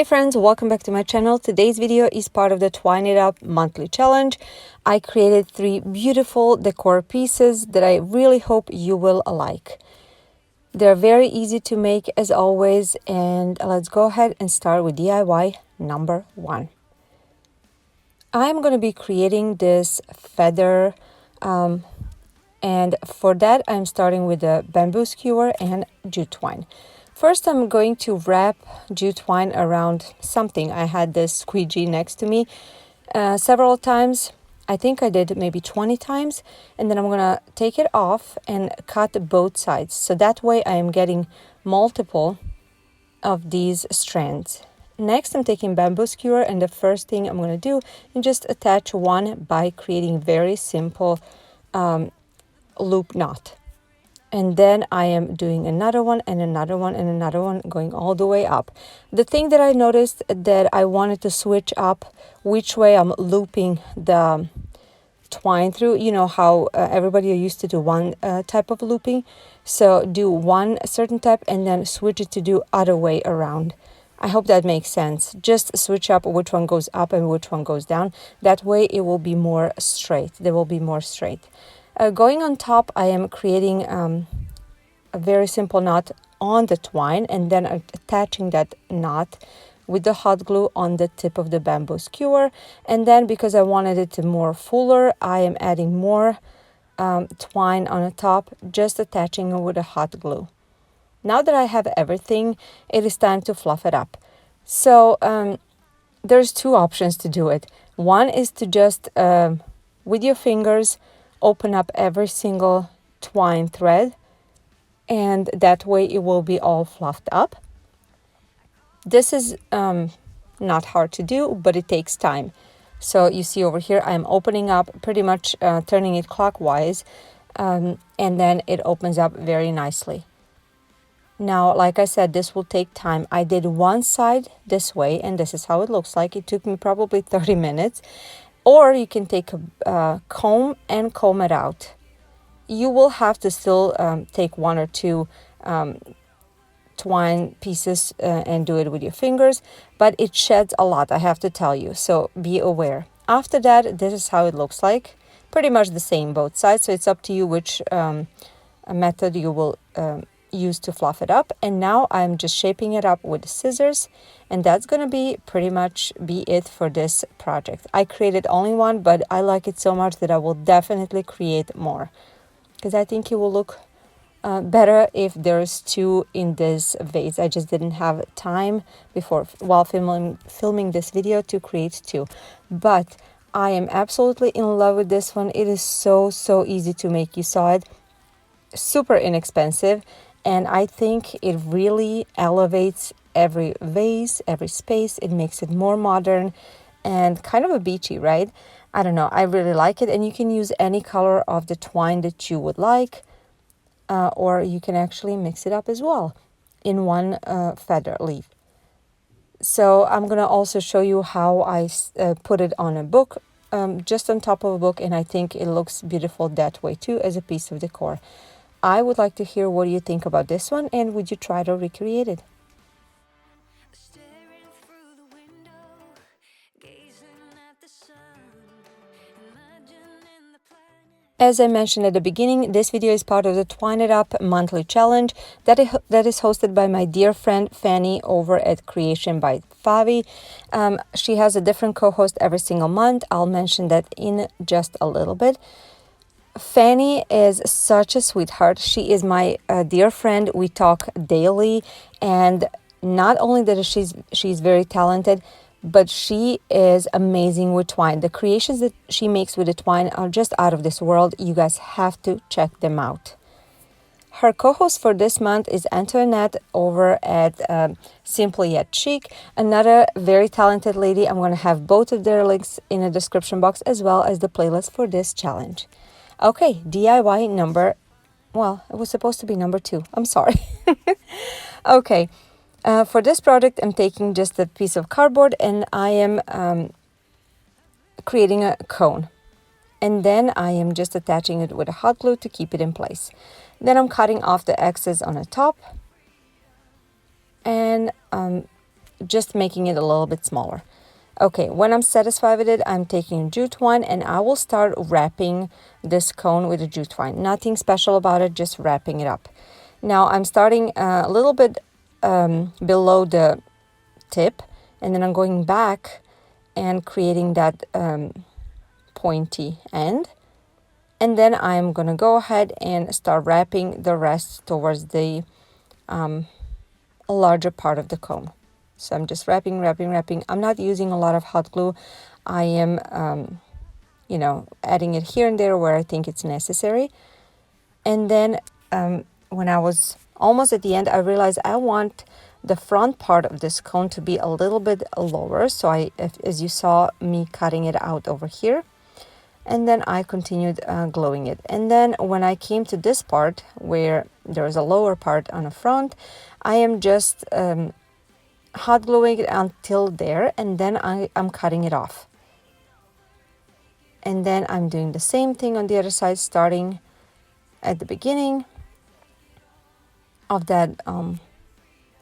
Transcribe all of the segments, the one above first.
Hey friends, welcome back to my channel. Today's video is part of the Twine It Up monthly challenge. I created 3 beautiful decor pieces that I really hope you will like. They're very easy to make as always, and let's go ahead and start with DIY number 1. I'm going to be creating this feather and for that I'm starting with a bamboo skewer and jute twine. First, I'm going to wrap jute twine around something. I had this squeegee next to me several times. I think I did maybe 20 times. And then I'm going to take it off and cut both sides. So that way I am getting multiple of these strands. Next, I'm taking bamboo skewer, and the first thing I'm going to do is just attach one by creating very simple loop knot. And then I am doing another one and another one and another one, going all the way up. The thing that I noticed that I wanted to switch up which way I'm looping the twine through. You know how everybody used to do one type of looping. So do one certain type and then switch it to do other way around. I hope that makes sense. Just switch up which one goes up and which one goes down. That way it will be more straight. They will be more straight. Going on top, I am creating a very simple knot on the twine and then attaching that knot with the hot glue on the tip of the bamboo skewer. And then because I wanted it to more fuller, I am adding more twine on the top, just attaching it with a hot glue. Now that I have everything, it is time to fluff it up. So there's 2 options to do it. One is to just with your fingers open up every single twine thread, and that way it will be all fluffed up. This is not hard to do, but it takes time. So you see over here I'm opening up, pretty much turning it clockwise, and then it opens up very nicely. Now, like I said, this will take time. I did one side this way, and this is how it looks like. It took me probably 30 minutes. Or you can take a comb and comb it out. You will have to still take 1 or 2 twine pieces and do it with your fingers, but it sheds a lot, I have to tell you, so be aware. After that, this is how it looks like. Pretty much the same both sides, so it's up to you which method you will use to fluff it up. And now I'm just shaping it up with scissors, and that's gonna be pretty much be it for this project. I created only one, but I like it so much that I will definitely create more, because I think it will look better if there's 2 in this vase. I just didn't have time before while filming this video to create 2, but I am absolutely in love with this one. It is so easy to make. You saw it, super inexpensive. And I think it really elevates every vase, every space. It makes it more modern and kind of a beachy, right? I don't know. I really like it. And you can use any color of the twine that you would like. Or you can actually mix it up as well in one feather leaf. So I'm going to also show you how I put it on a book, just on top of a book. And I think it looks beautiful that way too, as a piece of decor. I would like to hear what you think about this one, and would you try to recreate it? As I mentioned at the beginning, this video is part of the Twine It Up monthly challenge that is hosted by my dear friend Fanny over at Creation by Favi. She has a different co-host every single month. I'll mention that in just a little bit. Fanny is such a sweetheart. She is my dear friend. We talk daily, and not only that she's very talented, but she is amazing with twine. The creations that she makes with the twine are just out of this world. You guys have to check them out. Her co-host for this month is Antoinette over at Simply Yet Chic, another very talented lady. I'm going to have both of their links in the description box, as well as the playlist for this challenge. Okay, DIY number, well, it was supposed to be number 2. I'm sorry. Okay, for this project, I'm taking just a piece of cardboard and I am creating a cone. And then I am just attaching it with a hot glue to keep it in place. Then I'm cutting off the excess on the top. And just making it a little bit smaller. Okay, when I'm satisfied with it, I'm taking jute twine and I will start wrapping this cone with the jute twine. Nothing special about it, just wrapping it up. Now I'm starting a little bit below the tip, and then I'm going back and creating that pointy end. And then I'm gonna go ahead and start wrapping the rest towards the larger part of the cone. So I'm just wrapping. I'm not using a lot of hot glue. I am, adding it here and there where I think it's necessary. And then when I was almost at the end, I realized I want the front part of this cone to be a little bit lower. So as you saw me cutting it out over here. And then I continued gluing it. And then when I came to this part where there's a lower part on the front, I am just hot gluing it until there, and then I'm cutting it off. And then I'm doing the same thing on the other side, starting at the beginning of that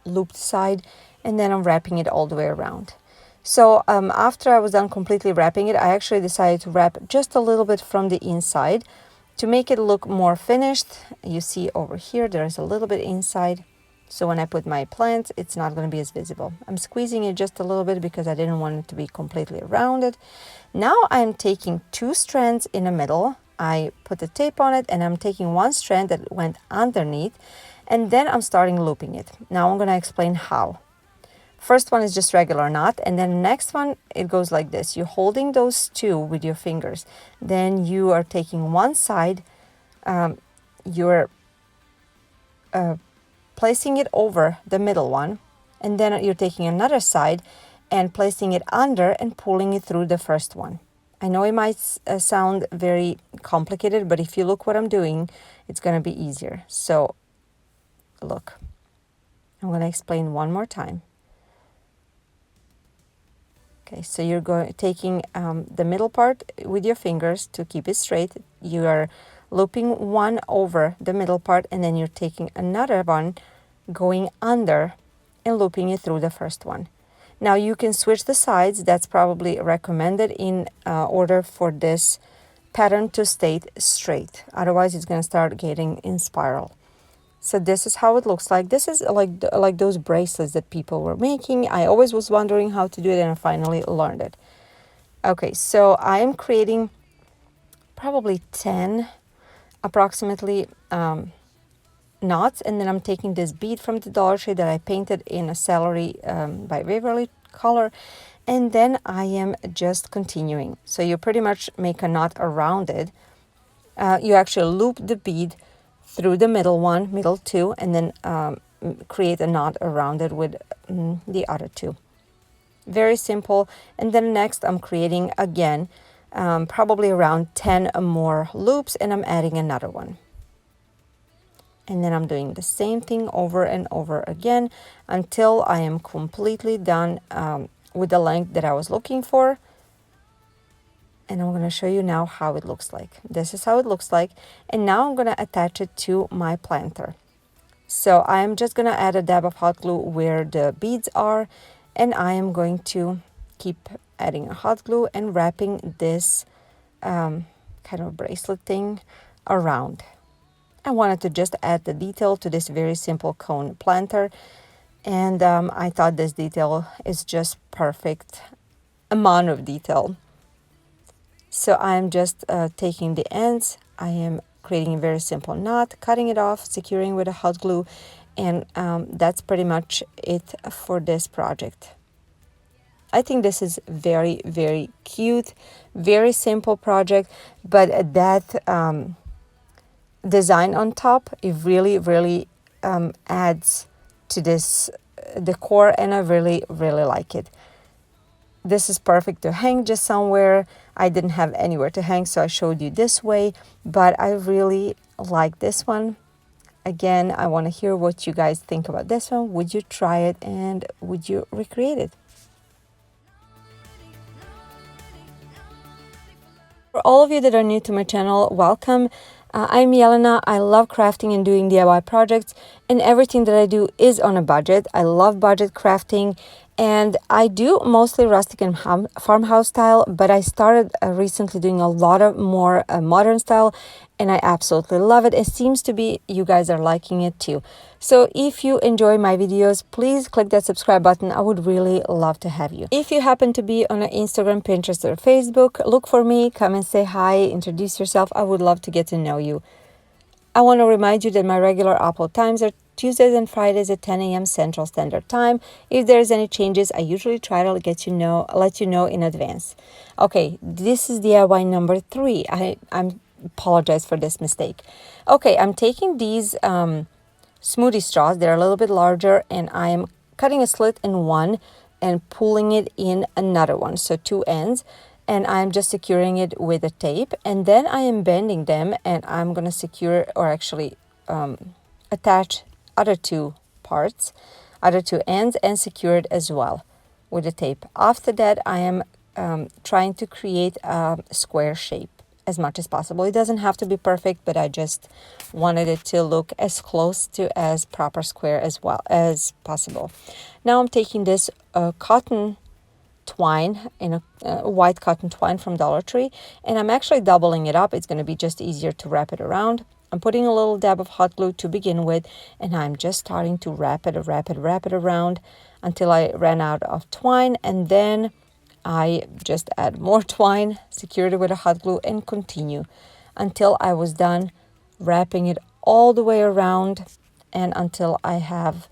looped side, and then I'm wrapping it all the way around. So after I was done completely wrapping it, I actually decided to wrap just a little bit from the inside to make it look more finished. You see over here, there's a little bit inside. So when I put my plants, it's not going to be as visible. I'm squeezing it just a little bit because I didn't want it to be completely rounded. Now I'm taking 2 strands in the middle. I put the tape on it and I'm taking 1 strand that went underneath, and then I'm starting looping it. Now I'm going to explain how. First one is just regular knot, and then the next one, it goes like this. You're holding those 2 with your fingers. Then you are taking one side, you're placing it over the middle one, and then you're taking another side and placing it under and pulling it through the first one. I know it might sound very complicated, but if you look what I'm doing, it's going to be easier. So look, I'm going to explain one more time. Okay, so you're taking the middle part with your fingers to keep it straight. You are looping one over the middle part, and then you're taking another one, going under and looping it through the first one. Now you can switch the sides. That's probably recommended in order for this pattern to stay straight. Otherwise, it's going to start getting in spiral. So this is how it looks like. This is like those bracelets that people were making. I always was wondering how to do it, and I finally learned it. Okay, so I am creating probably 10 approximately knots, and then I'm taking this bead from the Dollar Tree that I painted in a celery by Waverly color, and then I am just continuing. So you pretty much make a knot around it. You actually loop the bead through the middle 2, and then create a knot around it with the other 2. Very simple. And then next I'm creating again probably around 10 more loops, and I'm adding another one. And then I'm doing the same thing over and over again until I am completely done with the length that I was looking for. And I'm going to show you now how it looks like. This is how it looks like. And now I'm going to attach it to my planter. So I'm just going to add a dab of hot glue where the beads are. And I am going to keep adding a hot glue and wrapping this kind of bracelet thing around. I wanted to just add the detail to this very simple cone planter. And I thought this detail is just perfect amount of detail. So I'm just taking the ends, I am creating a very simple knot, cutting it off, securing with a hot glue, and that's pretty much it for this project. I think this is very, very cute, very simple project, but that design on top, it really, really adds to this decor, and I really, really like it. This is perfect to hang just somewhere. I didn't have anywhere to hang, so I showed you this way, but I really like this one. Again, I want to hear what you guys think about this one. Would you try it, and would you recreate it? For all of you that are new to my channel, welcome. I'm Jelena. I love crafting and doing DIY projects, and everything that I do is on a budget. I love budget crafting, And I do mostly rustic and farmhouse style, but I started recently doing a lot of more modern style, and I absolutely love it. It seems to be you guys are liking it too. So if you enjoy my videos, please click that subscribe button. I would really love to have you. If you happen to be on Instagram, Pinterest, or Facebook, look for me, come and say hi, introduce yourself. I would love to get to know you. I want to remind you that my regular upload times are Tuesdays and Fridays at 10 a.m. Central Standard Time. If there's any changes, I usually try to let you know in advance. Okay, this is DIY number 3. I apologize for this mistake. Okay, I'm taking these smoothie straws. They're a little bit larger, and I'm cutting a slit in one and pulling it in another one, so 2 ends. And I'm just securing it with a tape, and then I am bending them, and I'm gonna secure, or actually attach other 2 parts, other 2 ends, and secure it as well with a tape. After that, I am trying to create a square shape as much as possible. It doesn't have to be perfect, but I just wanted it to look as close to as proper square as well as possible. Now I'm taking this cotton twine, in a white cotton twine from Dollar Tree, and I'm actually doubling it up. It's going to be just easier to wrap it around. I'm putting a little dab of hot glue to begin with, and I'm just starting to wrap it around until I ran out of twine, and then I just add more twine, secure it with a hot glue, and continue until I was done wrapping it all the way around, and until I have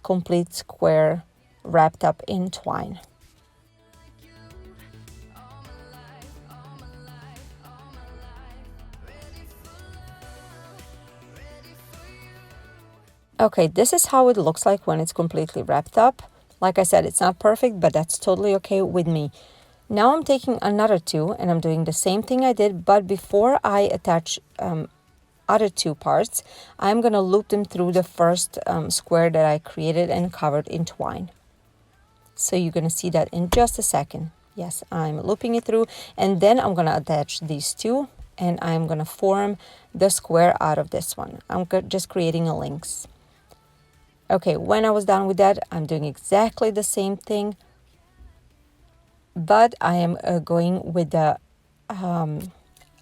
complete square wrapped up in twine. Okay, this is how it looks like when it's completely wrapped up. Like I said, it's not perfect, but that's totally okay with me. Now I'm taking another 2, and I'm doing the same thing I did, but before I attach other 2 parts, I'm gonna loop them through the first square that I created and covered in twine. So you're gonna see that in just a second. Yes, I'm looping it through, and then I'm gonna attach these 2, and I'm gonna form the square out of this one. I'm just creating a lynx. Okay, when I was done with that, I'm doing exactly the same thing, but I am going with the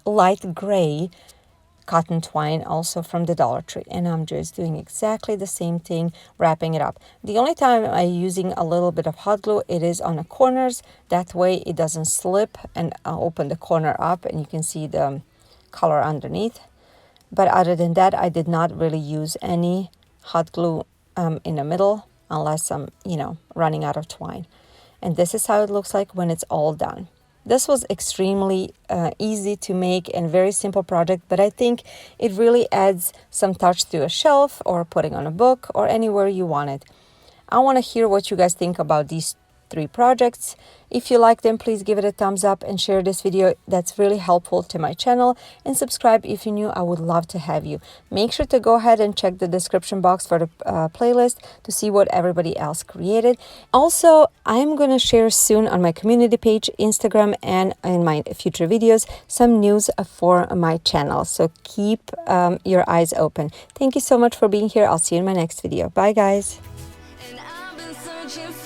light gray cotton twine, also from the Dollar Tree, and I'm just doing exactly the same thing, wrapping it up. The only time I'm using a little bit of hot glue, it is on the corners. That way it doesn't slip, and I'll open the corner up and you can see the color underneath. But other than that, I did not really use any hot glue in the middle, unless I'm, running out of twine. And this is how it looks like when it's all done. This was extremely easy to make and very simple project, but I think it really adds some touch to a shelf or putting on a book or anywhere you want it. I want to hear what you guys think about these 3 projects. If you like them, please give it a thumbs up and share this video. That's really helpful to my channel, and subscribe if you're new. I would love to have you. Make sure to go ahead and check the description box for the playlist to see what everybody else created. Also, I'm gonna share soon on my community page, Instagram, and in my future videos some news for my channel, so keep your eyes open. Thank you so much for being here. I'll see you in my next video. Bye guys. And I've been searching for